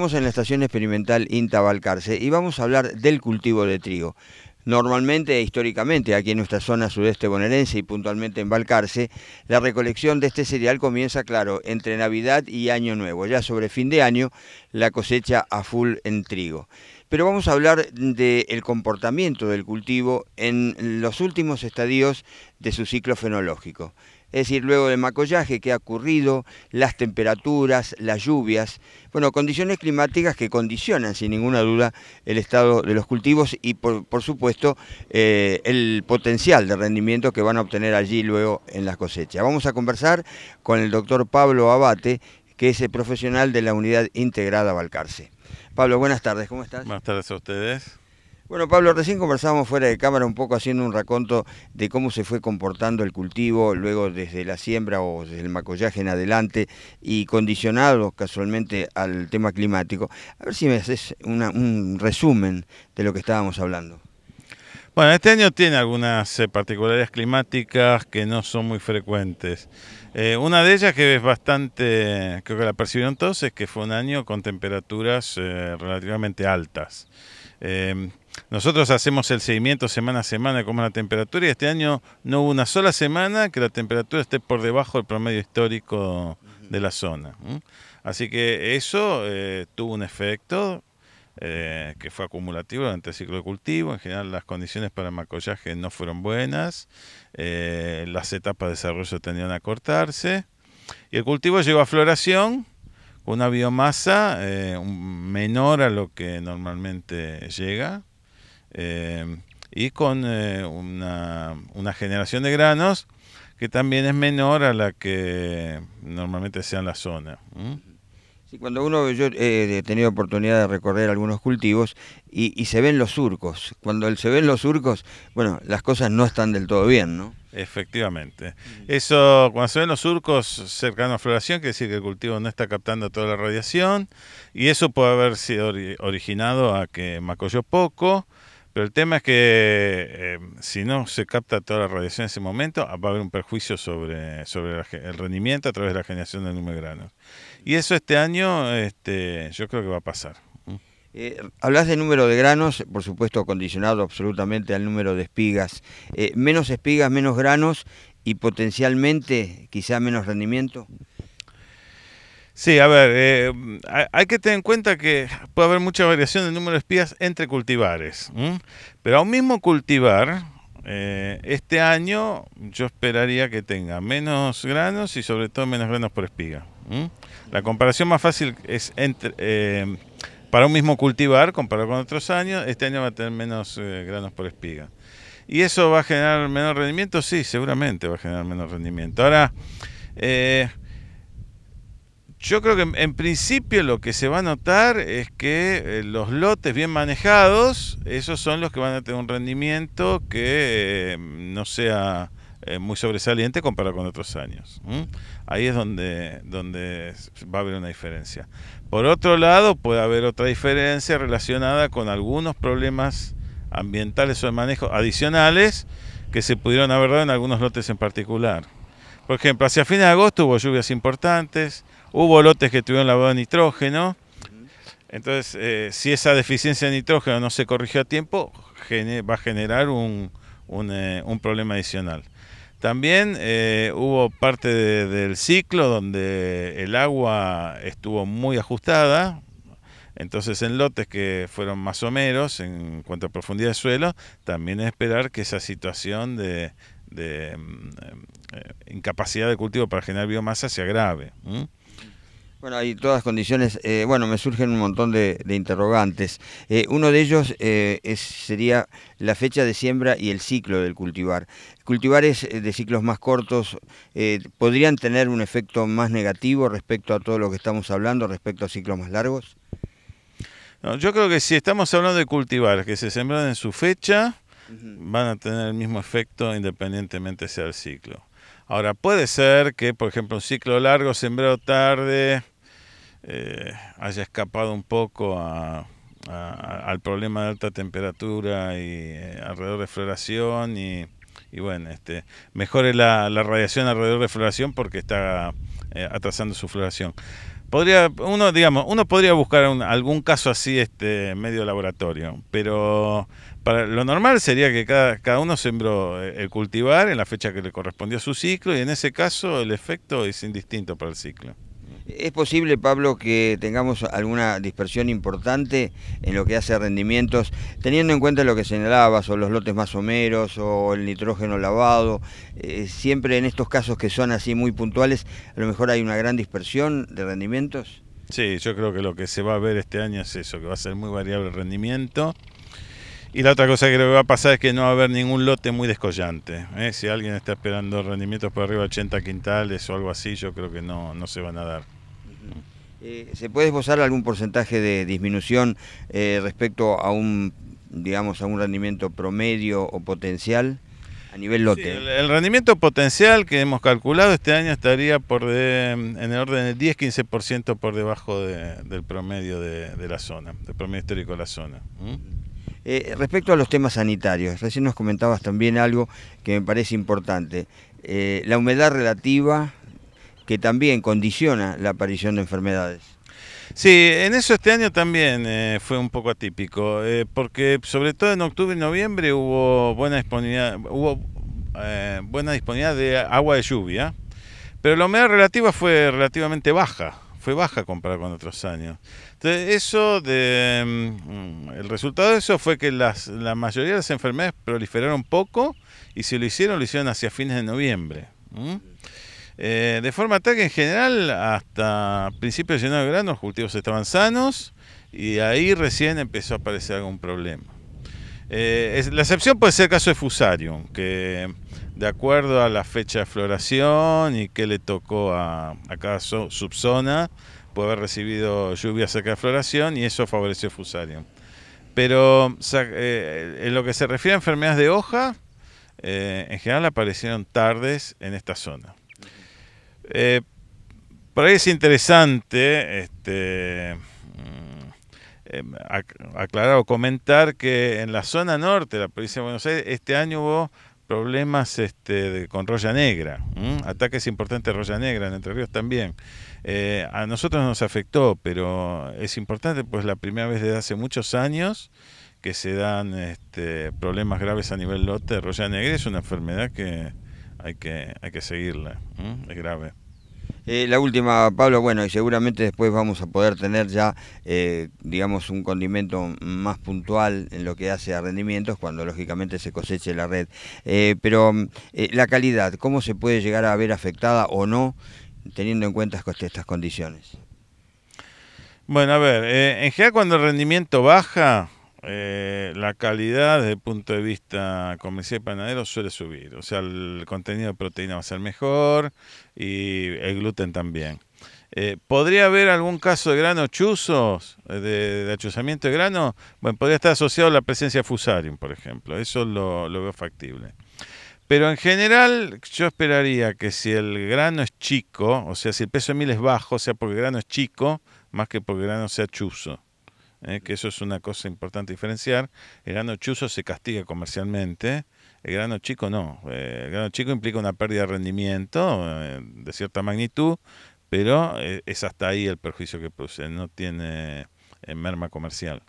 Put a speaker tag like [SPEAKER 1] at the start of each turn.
[SPEAKER 1] Estamos en la estación experimental INTA Balcarce y vamos a hablar del cultivo de trigo. Normalmente e históricamente aquí en nuestra zona sudeste bonaerense y puntualmente en Balcarce, la recolección de este cereal comienza, claro, entre Navidad y Año Nuevo. Ya sobre fin de año la cosecha a full en trigo. Pero vamos a hablar del comportamiento del cultivo en los últimos estadios de su ciclo fenológico. Es decir, luego del macollaje, qué ha ocurrido, las temperaturas, las lluvias, bueno, condiciones climáticas que condicionan sin ninguna duda el estado de los cultivos y por supuesto el potencial de rendimiento que van a obtener allí luego en la cosecha. Vamos a conversar con el doctor Pablo Abate, que es el profesional de la Unidad Integrada Balcarce. Pablo, buenas tardes, ¿cómo estás?
[SPEAKER 2] Buenas tardes a ustedes.
[SPEAKER 1] Bueno, Pablo, recién conversábamos fuera de cámara un poco haciendo un raconto de cómo se fue comportando el cultivo luego desde la siembra o desde el macollaje en adelante y condicionado casualmente al tema climático. A ver si me haces un resumen de lo que estábamos hablando.
[SPEAKER 2] Bueno, este año tiene algunas particularidades climáticas que no son muy frecuentes. Una de ellas que es bastante, creo que la percibieron todos, es que fue un año con temperaturas relativamente altas. Nosotros hacemos el seguimiento semana a semana de cómo es la temperatura y este año no hubo una sola semana que la temperatura esté por debajo del promedio histórico de la zona. Así que eso tuvo un efecto que fue acumulativo durante el ciclo de cultivo. En general las condiciones para el macollaje no fueron buenas, las etapas de desarrollo tendían a cortarse y el cultivo llegó a floración con una biomasa menor a lo que normalmente llega y con una generación de granos que también es menor a la que normalmente sea en la zona.
[SPEAKER 1] Sí, yo he tenido oportunidad de recorrer algunos cultivos y se ven los surcos. Cuando se ven los surcos, bueno, las cosas no están del todo bien, ¿no?
[SPEAKER 2] Efectivamente. Eso, cuando se ven los surcos cercanos a floración, quiere decir que el cultivo no está captando toda la radiación y eso puede haber sido originado a que macolló poco, pero el tema es que si no se capta toda la radiación en ese momento, va a haber un perjuicio sobre el rendimiento a través de la generación del número de granos. Y eso este año yo creo que va a pasar.
[SPEAKER 1] Hablas de número de granos, por supuesto condicionado absolutamente al número de espigas. Menos espigas, menos granos y potencialmente quizá menos rendimiento.
[SPEAKER 2] Sí, a ver, hay que tener en cuenta que puede haber mucha variación del número de espigas entre cultivares. Pero a un mismo cultivar, este año yo esperaría que tenga menos granos y sobre todo menos granos por espiga. La comparación más fácil es para un mismo cultivar, comparado con otros años, este año va a tener menos granos por espiga. ¿Y eso va a generar menor rendimiento? Sí, seguramente va a generar menor rendimiento. Ahora, yo creo que en principio lo que se va a notar es que los lotes bien manejados, esos son los que van a tener un rendimiento que no sea muy sobresaliente comparado con otros años. Ahí es donde va a haber una diferencia. Por otro lado, puede haber otra diferencia relacionada con algunos problemas ambientales o de manejo adicionales que se pudieron haber dado en algunos lotes en particular. Por ejemplo, hacia fines de agosto hubo lluvias importantes, hubo lotes que tuvieron lavado de nitrógeno. Entonces, si esa deficiencia de nitrógeno no se corrigió a tiempo, va a generar un problema adicional. También hubo parte del ciclo donde el agua estuvo muy ajustada. Entonces, en lotes que fueron más someros en cuanto a profundidad de suelo, también es esperar que esa situación de incapacidad de cultivo para generar biomasa se agrave.
[SPEAKER 1] Bueno, hay todas condiciones, me surgen un montón de interrogantes. Uno de ellos sería la fecha de siembra y el ciclo del cultivar. Cultivares de ciclos más cortos podrían tener un efecto más negativo respecto a todo lo que estamos hablando, respecto a ciclos más largos.
[SPEAKER 2] No, yo creo que si estamos hablando de cultivares que se sembraron en su fecha, van a tener el mismo efecto independientemente sea el ciclo. Ahora, puede ser que, por ejemplo, un ciclo largo sembrado tarde haya escapado un poco al problema de alta temperatura y alrededor de floración y bueno, mejore la radiación alrededor de floración porque está atrasando su floración. uno podría buscar algún caso así medio laboratorio, pero para lo normal sería que cada uno sembró el cultivar en la fecha que le correspondió a su ciclo y en ese caso el efecto es indistinto para el ciclo.
[SPEAKER 1] ¿Es posible, Pablo, que tengamos alguna dispersión importante en lo que hace a rendimientos, teniendo en cuenta lo que señalabas, o los lotes más someros, o el nitrógeno lavado? Siempre en estos casos que son así muy puntuales, a lo mejor hay una gran dispersión de rendimientos.
[SPEAKER 2] Sí, yo creo que lo que se va a ver este año es eso, que va a ser muy variable el rendimiento. Y la otra cosa que creo que va a pasar es que no va a haber ningún lote muy descollante. Si alguien está esperando rendimientos por arriba de 80 quintales o algo así, yo creo que no se van a dar.
[SPEAKER 1] ¿Se puede esbozar algún porcentaje de disminución respecto a digamos, a un rendimiento promedio o potencial a nivel lote?
[SPEAKER 2] Sí, el rendimiento potencial que hemos calculado este año estaría en el orden del 10-15% por debajo del promedio de la zona, del promedio histórico de la zona.
[SPEAKER 1] Respecto a los temas sanitarios, recién nos comentabas también algo que me parece importante, la humedad relativa, que también condiciona la aparición de enfermedades.
[SPEAKER 2] Sí, en eso este año también fue un poco atípico, porque sobre todo en octubre y noviembre hubo buena disponibilidad de agua de lluvia, pero la humedad relativa fue relativamente baja, fue baja comparada con otros años. Entonces el resultado de eso fue que la mayoría de las enfermedades proliferaron poco y si lo hicieron hacia fines de noviembre. De forma tal que en general hasta principios de llenado de grano los cultivos estaban sanos y ahí recién empezó a aparecer algún problema. La excepción puede ser el caso de Fusarium, que de acuerdo a la fecha de floración y que le tocó a cada subzona, puede haber recibido lluvia cerca de floración y eso favoreció Fusarium. Pero en lo que se refiere a enfermedades de hoja, en general aparecieron tardes en esta zona. Por ahí es interesante aclarar o comentar que en la zona norte de la provincia de Buenos Aires este año hubo problemas con roya negra, ataques importantes de roya negra, en Entre Ríos también. A nosotros nos afectó, pero es importante, pues la primera vez desde hace muchos años que se dan problemas graves a nivel lote de roya negra. Es una enfermedad que hay que seguirla, es grave.
[SPEAKER 1] La última, Pablo, bueno, y seguramente después vamos a poder tener ya, digamos, un condimento más puntual en lo que hace a rendimientos, cuando lógicamente se coseche la red. Pero la calidad, ¿cómo se puede llegar a ver afectada o no, teniendo en cuenta estas condiciones?
[SPEAKER 2] Bueno, a ver, en general cuando el rendimiento baja, la calidad desde el punto de vista comercial y panadero suele subir. O sea, el contenido de proteína va a ser mejor y el gluten también. ¿Podría haber algún caso de granos chuzos, de achuzamiento de grano? Bueno, podría estar asociado a la presencia de Fusarium, por ejemplo. Eso lo veo factible. Pero en general yo esperaría que si el grano es chico, o sea, si el peso de miel es bajo, sea porque el grano es chico, más que porque el grano sea chuzo. Que eso es una cosa importante diferenciar. El grano chuzo se castiga comercialmente, el grano chico no. El grano chico implica una pérdida de rendimiento de cierta magnitud, pero es hasta ahí el perjuicio que produce, no tiene merma comercial.